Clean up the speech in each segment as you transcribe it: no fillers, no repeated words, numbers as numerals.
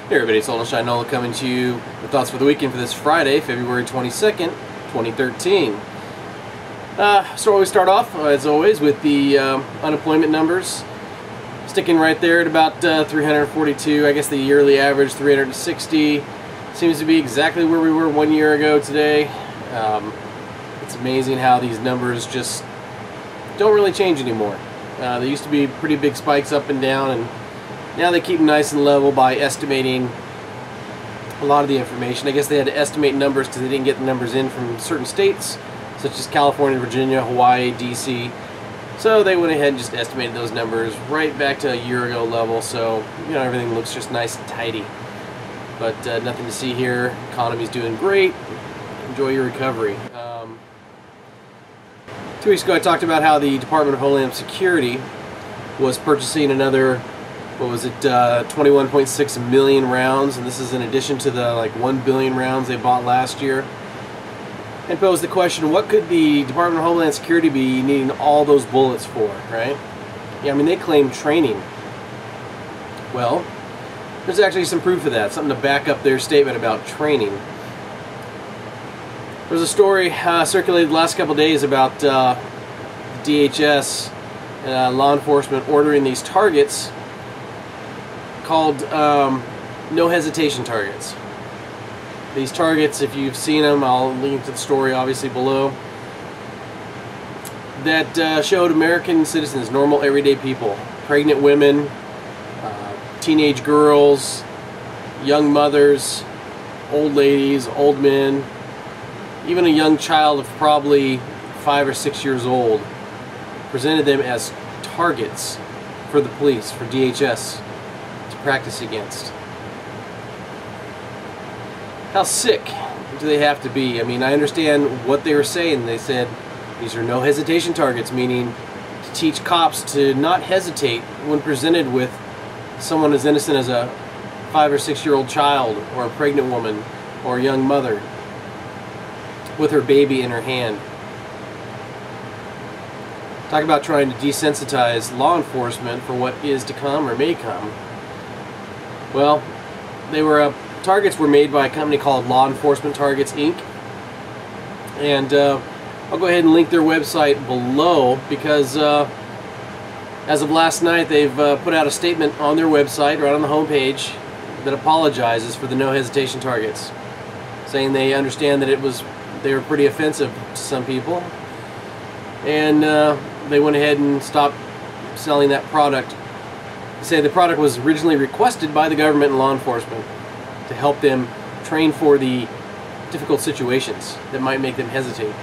Hey everybody, it's Alden Shinola coming to you with thoughts for the weekend for this Friday, February 22nd, 2013. So we start off, as always, with the unemployment numbers. Sticking right there at about 342. I guess the yearly average, 360. Seems to be exactly where we were 1 year ago today. It's amazing how these numbers just don't really change anymore. They used to be pretty big spikes up and down, and now they keep them nice and level by estimating a lot of the information. I guess they had to estimate numbers because they didn't get the numbers in from certain states, such as California, Virginia, Hawaii, DC. So they went ahead and just estimated those numbers right back to a year ago level. So, you know, everything looks just nice and tidy. But nothing to see here. Economy's doing great. Enjoy your recovery. 2 weeks ago I talked about how the Department of Homeland Security was purchasing another, what was it, 21.6 million rounds, and this is in addition to the like 1 billion rounds they bought last year. And posed the question, what could the Department of Homeland Security be needing all those bullets for, right? Yeah, I mean, they claim training. Well, there's actually some proof of that, something to back up their statement about training. There's a story circulated the last couple of days about DHS law enforcement ordering these targets called no hesitation targets. These targets, if you've seen them, I'll link to the story obviously below, that showed American citizens, normal everyday people, pregnant women, teenage girls, young mothers, old ladies, old men, even a young child of probably 5 or 6 years old, presented them as targets for the police, for DHS to practice against. How sick do they have to be? I mean, I understand what they were saying. They said these are no hesitation targets, meaning to teach cops to not hesitate when presented with someone as innocent as a 5 or 6 year old child, or a pregnant woman, or a young mother with her baby in her hand. Talk about trying to desensitize law enforcement for what is to come or may come. Well, they were targets were made by a company called Law Enforcement Targets Inc. And I'll go ahead and link their website below, because as of last night they've put out a statement on their website right on the home page that apologizes for the no hesitation targets, saying they understand that they were pretty offensive to some people, and they went ahead and stopped selling that product. They say the product was originally requested by the government and law enforcement to help them train for the difficult situations that might make them hesitate.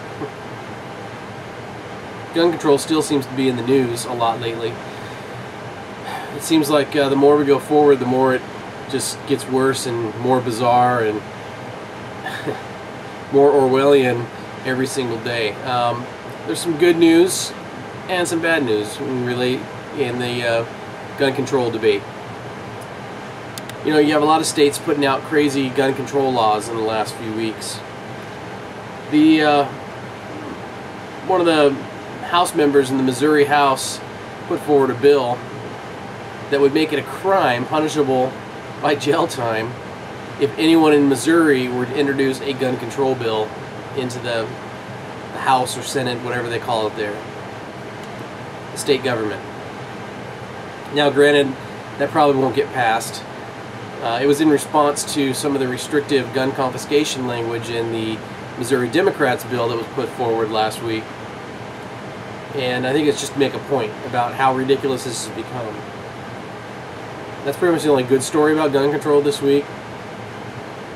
Gun control still seems to be in the news a lot lately. It seems like the more we go forward, the more it just gets worse and more bizarre and more Orwellian every single day. There's some good news and some bad news in the gun control debate. You know, you have a lot of states putting out crazy gun control laws in the last few weeks. One of the House members in the Missouri House put forward a bill that would make it a crime punishable by jail time if anyone in Missouri were to introduce a gun control bill into the House or Senate, whatever they call it there, the state government. Now granted, that probably won't get passed. It was in response to some of the restrictive gun confiscation language in the Missouri Democrats bill that was put forward last week. And I think it's just to make a point about how ridiculous this has become. That's pretty much the only good story about gun control this week.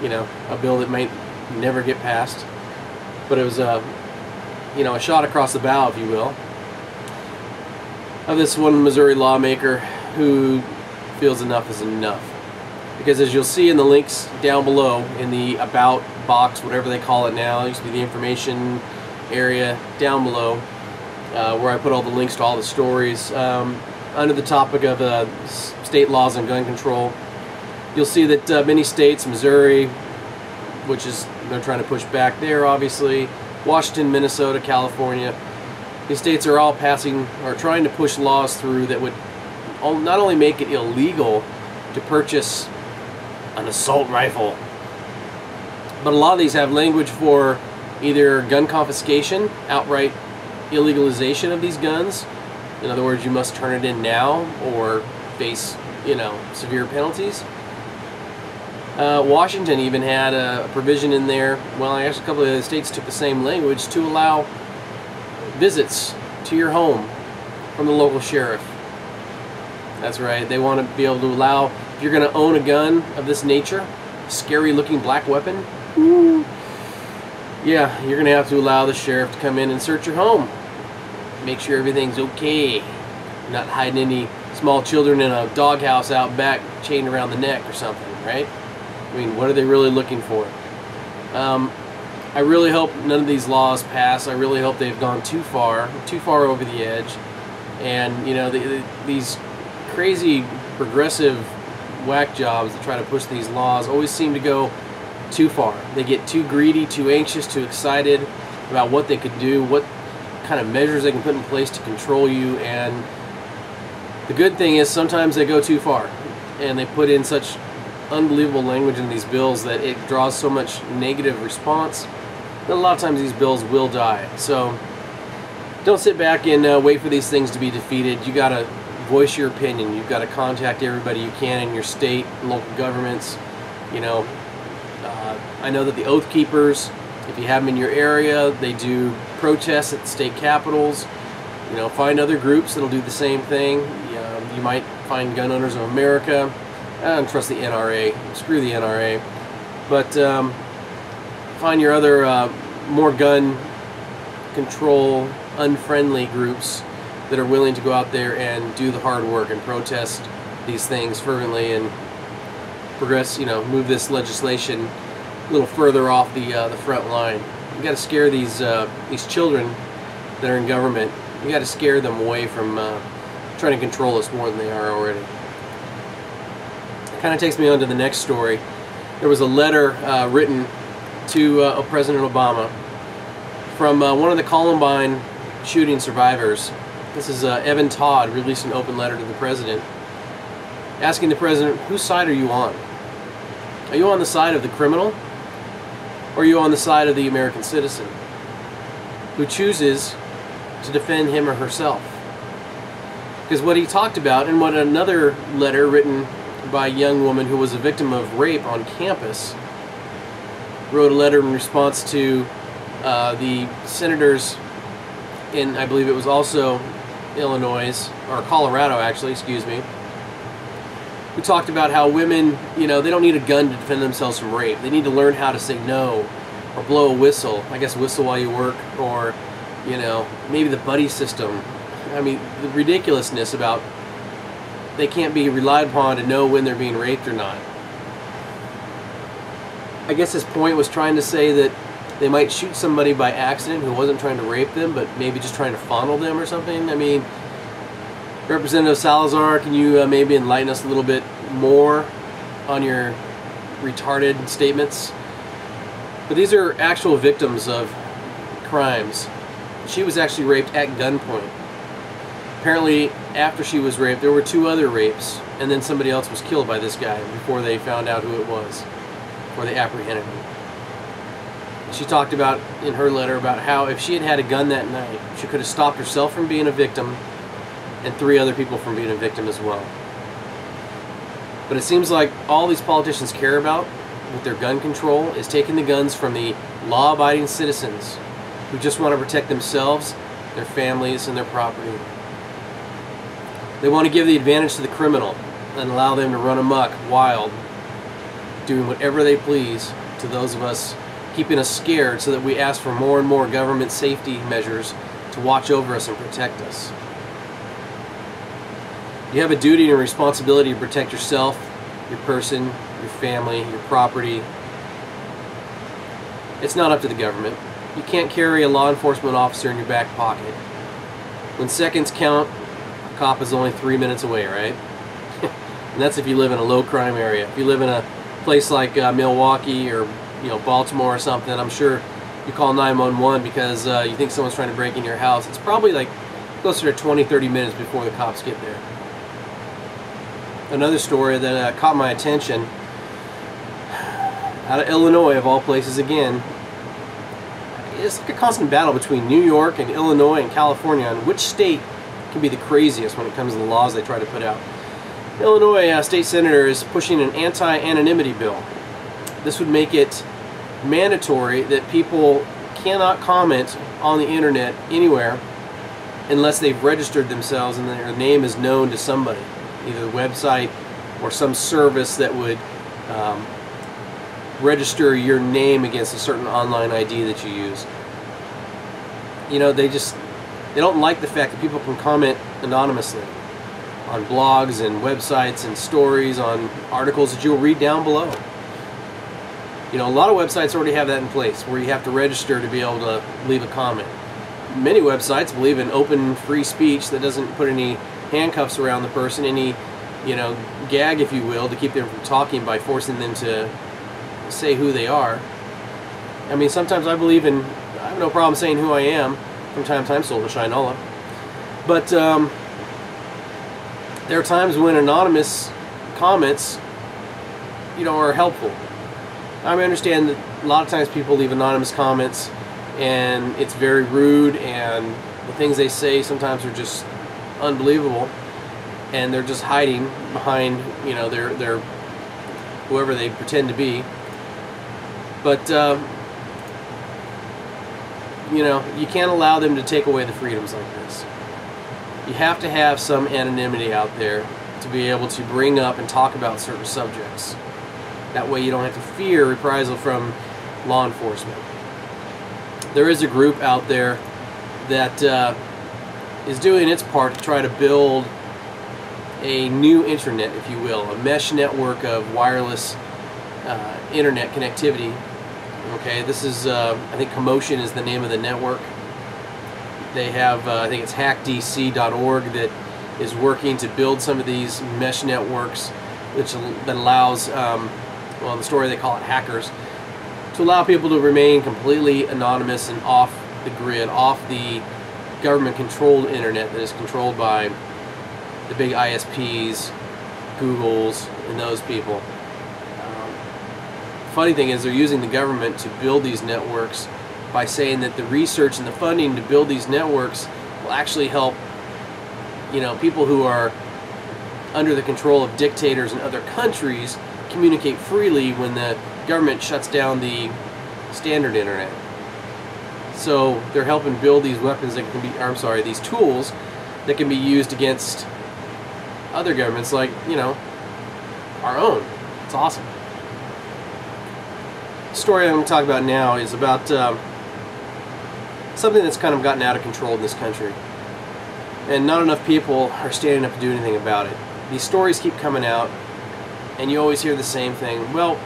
You know, a bill that might never get passed, but it was a shot across the bow, if you will, of this one Missouri lawmaker who feels enough is enough. Because as you'll see in the links down below, in the about box, whatever they call it now, it used to be the information area down below, where I put all the links to all the stories, under the topic of state laws on gun control, you'll see that many states, Missouri, which is, they're trying to push back there obviously, Washington, Minnesota, California, these states are all passing or trying to push laws through that would not only make it illegal to purchase an assault rifle. But a lot of these have language for either gun confiscation, outright illegalization of these guns. In other words, you must turn it in now or face, severe penalties. Washington even had a provision in there, well, actually a couple of the states took the same language, to allow visits to your home from the local sheriff. That's right, they want to be able to allow, if you're going to own a gun of this nature, scary looking black weapon, yeah, you're going to have to allow the sheriff to come in and search your home. Make sure everything's okay. You're not hiding any small children in a doghouse out back chained around the neck or something, right? I mean, what are they really looking for? I really hope none of these laws pass. I really hope they've gone too far over the edge. And, these crazy progressive whack jobs that try to push these laws always seem to go too far. They get too greedy, too anxious, too excited about what they could do, what kind of measures they can put in place to control you. And the good thing is sometimes they go too far and they put in such unbelievable language in these bills that it draws so much negative response that a lot of times these bills will die. So don't sit back and wait for these things to be defeated. You got to voice your opinion. You've got to contact everybody you can in your state and local governments. I know that the Oath Keepers, if you have them in your area, they do protests at the state capitals. Find other groups that'll do the same thing. You might find Gun Owners of America. I don't trust the NRA. Screw the NRA. But find your other more gun control unfriendly groups that are willing to go out there and do the hard work and protest these things fervently and progress, move this legislation a little further off the front line. You got to scare these children that are in government. You got to scare them away from trying to control us more than they are already. It kind of takes me on to the next story. There was a letter written to President Obama from one of the Columbine shooting survivors. This is Evan Todd released an open letter to the president asking the president, whose side are you on? Are you on the side of the criminal? Or are you on the side of the American citizen who chooses to defend him or herself? Because what he talked about, and what another letter written by a young woman who was a victim of rape on campus, wrote a letter in response to the senators in, I believe it was also Illinois, or Colorado actually, excuse me, who talked about how women, they don't need a gun to defend themselves from rape. They need to learn how to say no, or blow a whistle. I guess whistle while you work, or, maybe the buddy system. I mean, the ridiculousness about they can't be relied upon to know when they're being raped or not. I guess his point was trying to say that they might shoot somebody by accident who wasn't trying to rape them, but maybe just trying to fondle them or something. I mean, Representative Salazar, can you maybe enlighten us a little bit more on your retarded statements? But these are actual victims of crimes. She was actually raped at gunpoint. Apparently, after she was raped, there were 2 other rapes, and then somebody else was killed by this guy before they found out who it was, before they apprehended him. She talked about, in her letter, about how if she had had a gun that night, she could have stopped herself from being a victim and 3 other people from being a victim as well. But it seems like all these politicians care about with their gun control is taking the guns from the law-abiding citizens who just want to protect themselves, their families, and their property. They want to give the advantage to the criminal and allow them to run amok, wild, doing whatever they please to those of us, keeping us scared so that we ask for more and more government safety measures to watch over us and protect us. You have a duty and responsibility to protect yourself, your person, your family, your property. It's not up to the government. You can't carry a law enforcement officer in your back pocket. When seconds count, a cop is only 3 minutes away, right? And that's if you live in a low crime area. If you live in a place like Milwaukee or Baltimore or something, I'm sure you call 911 because you think someone's trying to break into your house. It's probably like closer to 20-30 minutes before the cops get there. Another story that caught my attention out of Illinois, of all places again. It's like a constant battle between New York and Illinois and California on which state can be the craziest when it comes to the laws they try to put out. Illinois state senator is pushing an anti-anonymity bill. This would make it mandatory that people cannot comment on the internet anywhere unless they've registered themselves and their name is known to somebody, either the website or some service that would register your name against a certain online ID that you use. You know, they don't like the fact that people can comment anonymously on blogs and websites and stories, on articles that you'll read down below. You know, a lot of websites already have that in place where you have to register to be able to leave a comment. Many websites believe in open, free speech that doesn't put any handcuffs around the person, any, you know, gag, if you will, to keep them from talking by forcing them to say who they are. I mean, sometimes I believe in, I have no problem saying who I am from time to time, soul to Shinola. But there are times when anonymous comments, you know, are helpful. I understand that a lot of times people leave anonymous comments and it's very rude, and the things they say sometimes are just unbelievable, and they're just hiding behind, you know, their whoever they pretend to be. But you know, you can't allow them to take away the freedoms like this. You have to have some anonymity out there to be able to bring up and talk about certain subjects. That way you don't have to fear reprisal from law enforcement. There is a group out there that is doing its part to try to build a new internet, if you will, a mesh network of wireless internet connectivity. Okay, this is, I think Commotion is the name of the network. They have, I think it's hackdc.org that is working to build some of these mesh networks, that allows, well, in the story they call it hackers, to allow people to remain completely anonymous and off the grid, off the government-controlled internet that is controlled by the big ISPs, Googles, and those people. Funny thing is, they're using the government to build these networks by saying that the research and the funding to build these networks will actually help, you know, people who are under the control of dictators in other countries communicate freely when the government shuts down the standard internet. So they're helping build these weapons that can be, or I'm sorry, these tools that can be used against other governments, like, you know, our own. It's awesome. The story I'm going to talk about now is about something that's kind of gotten out of control in this country, and not enough people are standing up to do anything about it. These stories keep coming out, and you always hear the same thing. Well,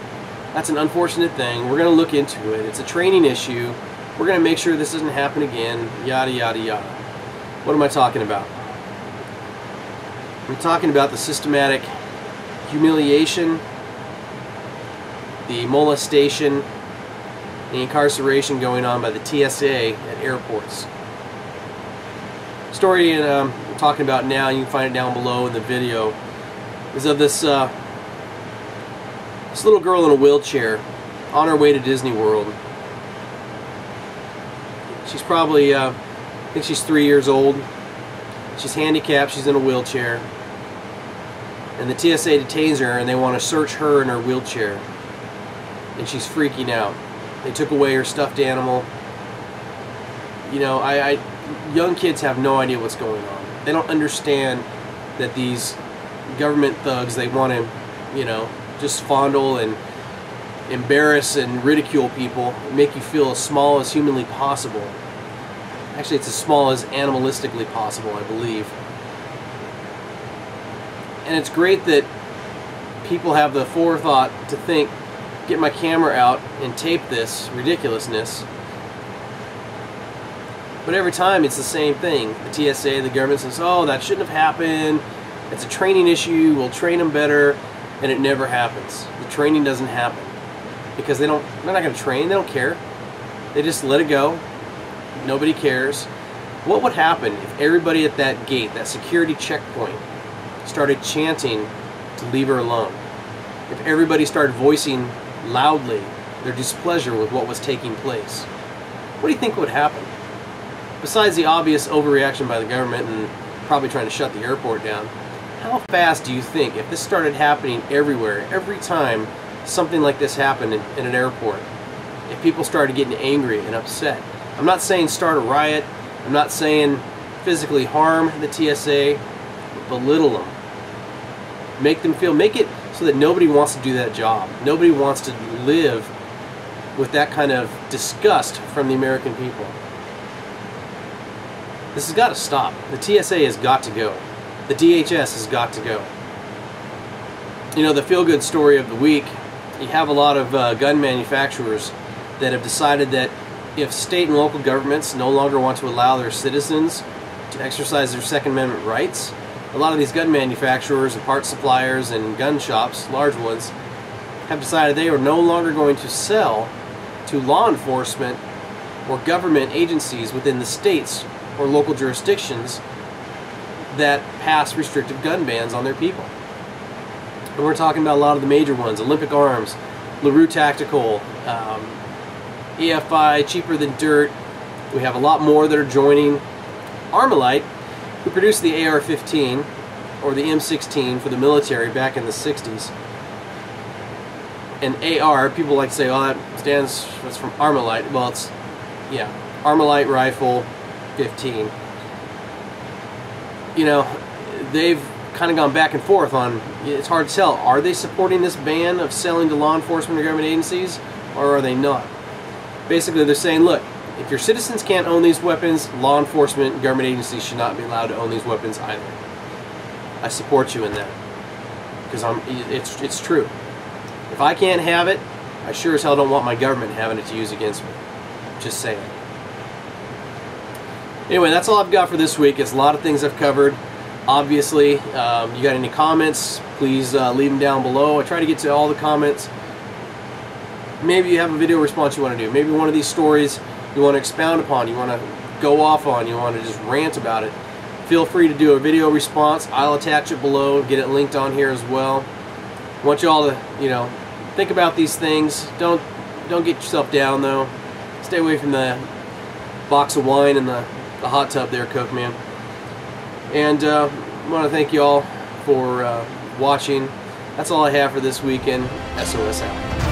that's an unfortunate thing. We're going to look into it. It's a training issue. We're going to make sure this doesn't happen again. Yada, yada, yada. What am I talking about? I'm talking about the systematic humiliation, the molestation, the incarceration going on by the TSA at airports. Story I'm talking about now, you can find it down below in the video, is of this this little girl in a wheelchair on her way to Disney World. She's probably, I think she's 3 years old. She's handicapped, she's in a wheelchair. And the TSA detains her and they want to search her in her wheelchair. And she's freaking out. They took away her stuffed animal. You know, young kids have no idea what's going on. They don't understand that these government thugs, they want to, you know, just fondle and embarrass and ridicule people, make you feel as small as humanly possible. Actually, it's as small as animalistically possible, I believe. And it's great that people have the forethought to think, get my camera out and tape this ridiculousness. But every time it's the same thing. The TSA, the government says, oh, that shouldn't have happened. It's a training issue. We'll train them better. And it never happens. The training doesn't happen. Because they're not going to train. They don't care. They just let it go. Nobody cares. What would happen if everybody at that gate, that security checkpoint, started chanting to leave her alone? If everybody started voicing loudly their displeasure with what was taking place. What do you think would happen? Besides the obvious overreaction by the government and probably trying to shut the airport down, how fast do you think, if this started happening everywhere, every time something like this happened in an airport, if people started getting angry and upset? I'm not saying start a riot, I'm not saying physically harm the TSA, but belittle them. Make them feel, make it so that nobody wants to do that job. Nobody wants to live with that kind of disgust from the American people. This has got to stop. The TSA has got to go. The DHS has got to go. You know, the feel-good story of the week, you have a lot of gun manufacturers that have decided that if state and local governments no longer want to allow their citizens to exercise their Second Amendment rights, a lot of these gun manufacturers and parts suppliers and gun shops, large ones, have decided they are no longer going to sell to law enforcement or government agencies within the states or local jurisdictions that pass restrictive gun bans on their people. And we're talking about a lot of the major ones: Olympic Arms, LaRue Tactical, EFI, Cheaper Than Dirt. We have a lot more that are joining. Armalite, who produced the AR-15 or the M16 for the military back in the 60s. And AR, people like to say, oh, that's from Armalite. Well, it's, yeah, Armalite Rifle 15. You know, they've kind of gone back and forth on, it's hard to tell, are they supporting this ban of selling to law enforcement or government agencies, or are they not? Basically, they're saying, look, if your citizens can't own these weapons, law enforcement and government agencies should not be allowed to own these weapons either. I support you in that, because it's true. If I can't have it, I sure as hell don't want my government having it to use against me. Just saying. Anyway, that's all I've got for this week. It's a lot of things I've covered. Obviously, you got any comments, please leave them down below. I try to get to all the comments. Maybe you have a video response you want to do. Maybe one of these stories you want to expound upon, you want to go off on, you want to just rant about it. Feel free to do a video response. I'll attach it below, get it linked on here as well. I want you all to, you know, think about these things. Don't get yourself down though. Stay away from the box of wine and the hot tub there, Coke Man. And I want to thank you all for watching. That's all I have for this weekend. SOS out.